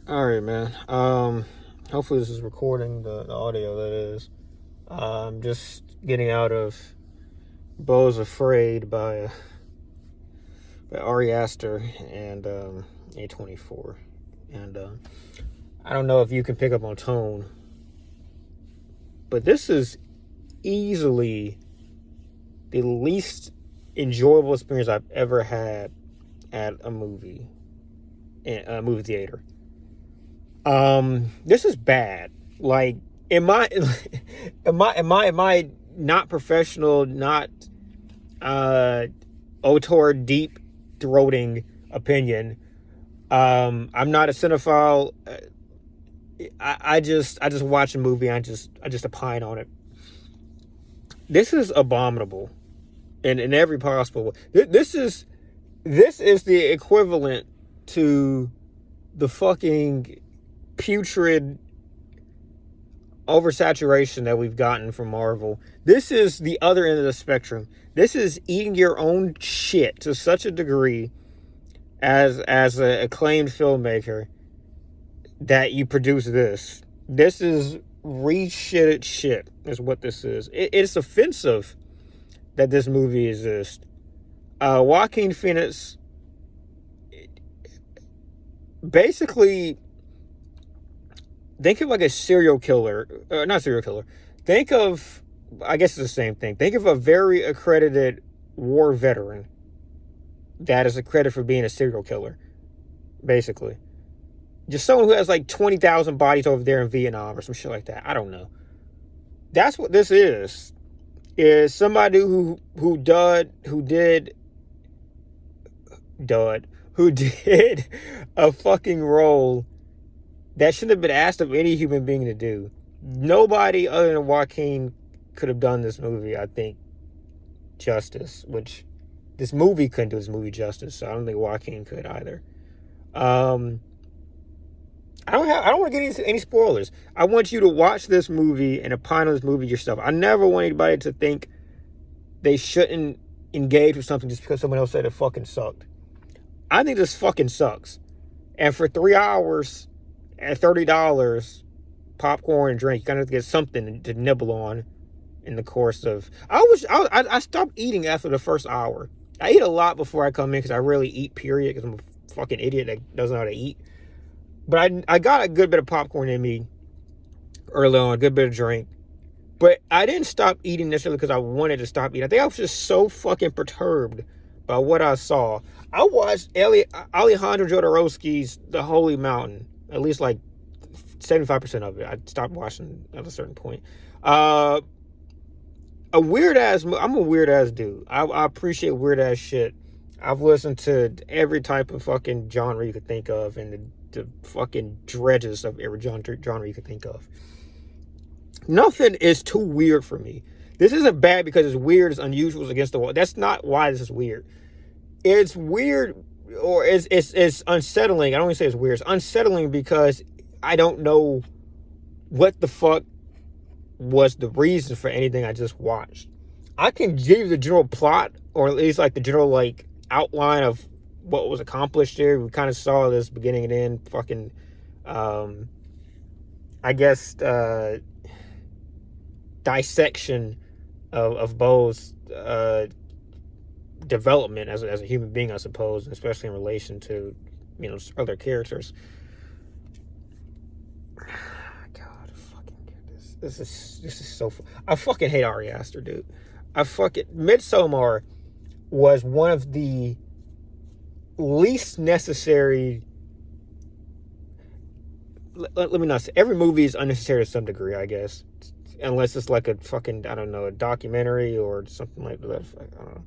All right, man. Hopefully this is recording the audio. That is. Just getting out of Beau's Afraid by Ari Aster and A24, and I don't know if you can pick up on tone, but this is easily the least enjoyable experience I've ever had at a movie theater. This is bad. Like, am I, am I not professional, not auteur deep throating opinion? I'm not a cinephile. I just watch a movie. I just opine on it. This is abominable, in every possible way. This is the equivalent to the fucking putrid oversaturation that we've gotten from Marvel. This is the other end of the spectrum. This is eating your own shit to such a degree as an acclaimed filmmaker that you produce this. This is re-shitted shit is what this is. It's offensive that this movie exists. Joaquin Phoenix basically, think of like a serial killer, not serial killer. Think of, I guess it's the same thing. Think of a very accredited war veteran that is accredited for being a serial killer, basically. Just someone who has like 20,000 bodies over there in Vietnam or some shit like that. I don't know. That's what this is somebody who did a fucking role that shouldn't have been asked of any human being to do. Nobody other than Joaquin could have done this movie, I think, justice, which this movie couldn't do this movie justice, so I don't think Joaquin could either. I don't want to get any spoilers. I want you to watch this movie and opine on this movie yourself. I never want anybody to think they shouldn't engage with something just because someone else said it fucking sucked. I think this fucking sucks. And for 3 hours at $30, popcorn and drink, you kind of have to get something to nibble on in the course of... I stopped eating after the first hour. I eat a lot before I come in because I rarely eat, period, because I'm a fucking idiot that doesn't know how to eat. But I got a good bit of popcorn in me early on, a good bit of drink. But I didn't stop eating necessarily because I wanted to stop eating. I think I was just so fucking perturbed by what I saw. I watched Alejandro Jodorowsky's The Holy Mountain, at least like 75% of it. I stopped watching at a certain point. I'm a weird ass dude. I appreciate weird ass shit. I've listened to every type of fucking genre you could think of, and the fucking dredges of every genre you could think of. Nothing is too weird for me. This isn't bad because it's weird, it's unusual, it's against the wall. That's not why this is weird. It's weird, or it's unsettling. I don't even say it's weird. It's unsettling because I don't know what the fuck was the reason for anything I just watched. I can give you the general plot, or at least like the general like outline of what was accomplished here. We kind of saw this beginning and end fucking I guess dissection of Beau's development as a human being, I suppose, especially in relation to, you know, other characters. God, fucking goodness. This is so I fucking hate Ari Aster, dude. Midsommar was one of the least necessary. Let me not say every movie is unnecessary to some degree, I guess, unless it's like a fucking, I don't know, a documentary or something like that. I don't know.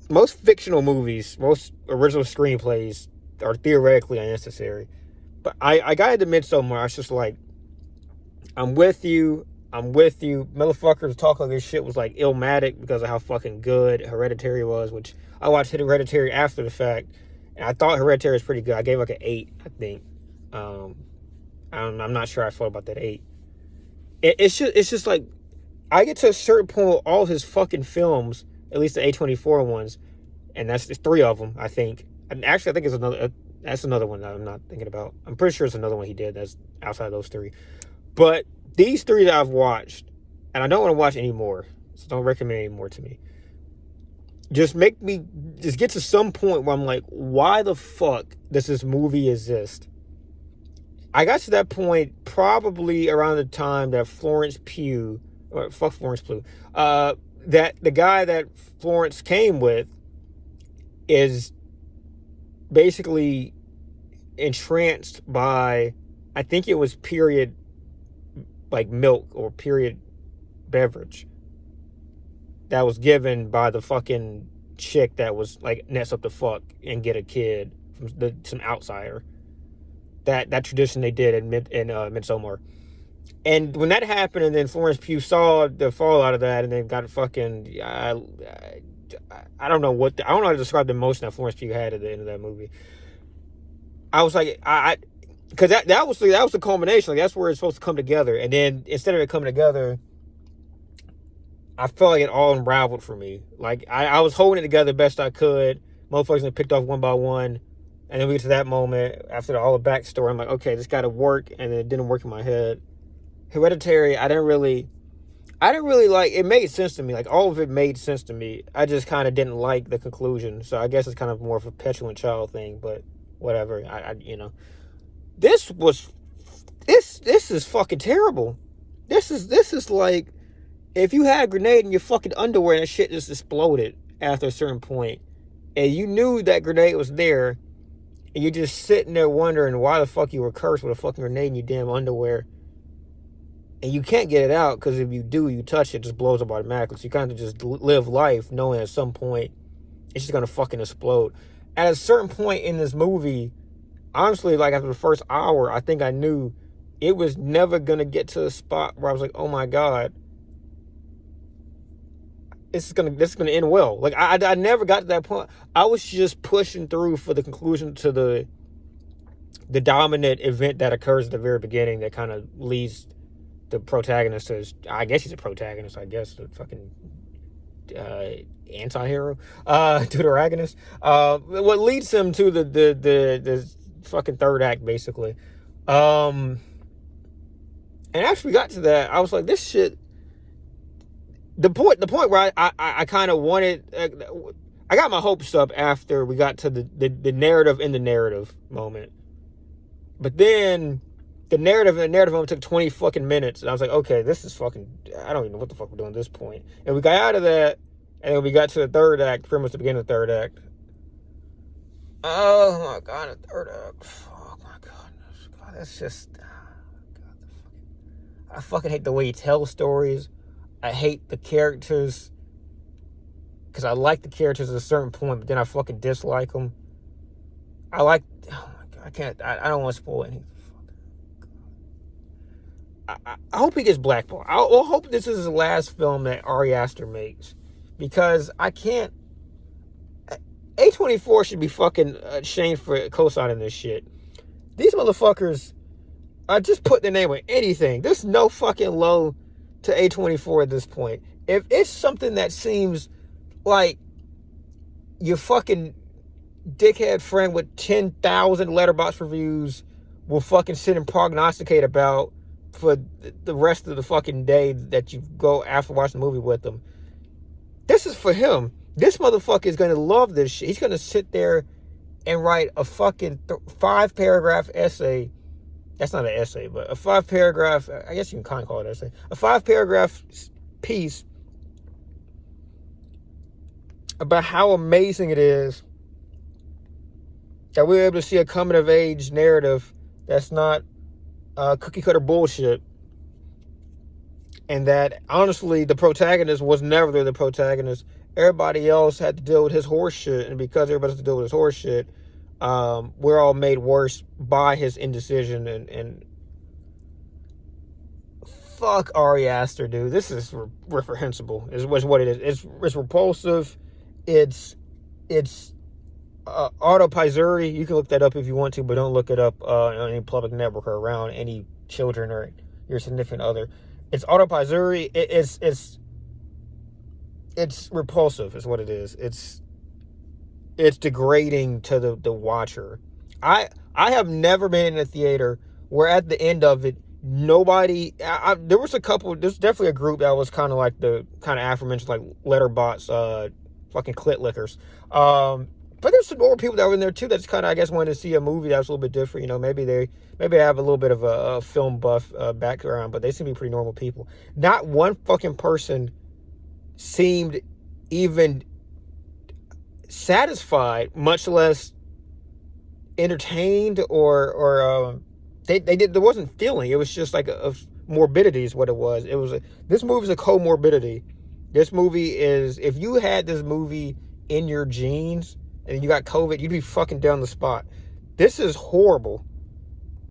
Most fictional movies, most original screenplays are theoretically unnecessary. But I got into Midsommar. I was just like, I'm with you. Motherfuckers talk like this shit was like Illmatic because of how fucking good Hereditary was, which I watched Hereditary after the fact, and I thought Hereditary was pretty good. I gave like an 8, I think. I'm not sure how I felt about that 8. It's just like, I get to a certain point with all his fucking films, at least the A24 ones, and that's just 3 of them, I think. And actually, I think it's That's another one that I'm not thinking about. I'm pretty sure it's another one he did that's outside of those three. But these three that I've watched, and I don't want to watch any more, so don't recommend any more to me. Just get to some point where I'm like, why the fuck does this movie exist? I got to that point probably around the time that Florence Pugh, or fuck Florence Pugh, that the guy that Florence came with is basically entranced by, I think it was period, like milk or period beverage that was given by the fucking chick that was like nets up the fuck and get a kid from some outsider. That tradition they did in Midsommar. And when that happened, and then Florence Pugh saw the fallout of that, and then got fucking I don't know I don't know how to describe the emotion that Florence Pugh had at the end of that movie. I was like, because that was the culmination. Like, that's where it's supposed to come together, and then instead of it coming together, I felt like it all unraveled for me. Like, I was holding it together the best I could. Motherfuckers been picked off one by one. And then we get to that moment, after all the backstory, I'm like, okay, this got to work. And then it didn't work in my head. Hereditary, I didn't really like, it made sense to me. Like, all of it made sense to me. I just kind of didn't like the conclusion. So I guess it's kind of more of a petulant child thing, but whatever. This is fucking terrible. This is like, if you had a grenade in your fucking underwear and that shit just exploded after a certain point, and you knew that grenade was there, and you're just sitting there wondering why the fuck you were cursed with a fucking grenade in your damn underwear, and you can't get it out, because if you do, you touch it, it just blows up automatically. So you kind of just live life knowing at some point it's just gonna fucking explode. At a certain point in this movie, honestly, like after the first hour, I think I knew it was never gonna get to a spot where I was like, oh my god, this is gonna end well. Like, I never got to that point. I was just pushing through for the conclusion to the dominant event that occurs at the very beginning that kind of leads the protagonist to, I guess he's a protagonist, I guess, the fucking anti-hero, to the agonist. What leads him to the fucking third act, basically. And after we got to that, I was like, this shit. The point where I kind of wanted, I got my hopes up after we got to the narrative in the narrative moment. But then the narrative in the narrative moment took 20 fucking minutes. And I was like, okay, this is fucking, I don't even know what the fuck we're doing at this point. And we got out of that, and then we got to the third act, pretty much the beginning of the third act. Oh my god, the third act. Oh my goodness. God, that's just, I fucking hate the way he tells stories. I hate the characters, because I like the characters at a certain point, but then I fucking dislike them. Oh my god, I don't want to spoil anything. I hope he gets blackballed. I hope this is the last film that Ari Aster makes, because I can't. A24 should be fucking ashamed for co-signing this shit. These motherfuckers are just putting their name on anything. There's no fucking low to A24 at this point. If it's something that seems like your fucking dickhead friend with 10,000 letterbox reviews will fucking sit and prognosticate about for the rest of the fucking day that you go after watching the movie with them, this is for him. This motherfucker is going to love this shit. He's going to sit there and write a fucking 5-paragraph essay. That's not an essay, but a 5-paragraph, I guess you can kind of call it an essay. A 5-paragraph piece about how amazing it is that we're able to see a coming-of-age narrative that's not cookie-cutter bullshit. And that, honestly, the protagonist was never the protagonist. Everybody else had to deal with his horse shit. And because everybody has to deal with his horse shit, we're all made worse by his indecision. And fuck Ari Aster, dude. This is reprehensible, is what it is. It's repulsive. It's autopizuri. You can look that up if you want to, but don't look it up on any public network or around any children or your significant other. It's autopizuri. It's repulsive, is what it is. It's degrading to the watcher. I have never been in a theater where at the end of it, nobody. There was a couple. There's definitely a group that was kind of like the kind of aforementioned like letterbox, fucking clit lickers. But there's some more people that were in there too. That's kind of, I guess, wanted to see a movie that was a little bit different. You know, maybe they have a little bit of a film buff background, but they seem to be pretty normal people. Not one fucking person seemed even satisfied, much less entertained or there wasn't feeling. It was just like a morbidity is what it was. This movie is a comorbidity. This movie is, if you had this movie in your genes and you got COVID, you'd be fucking down the spot. This is horrible.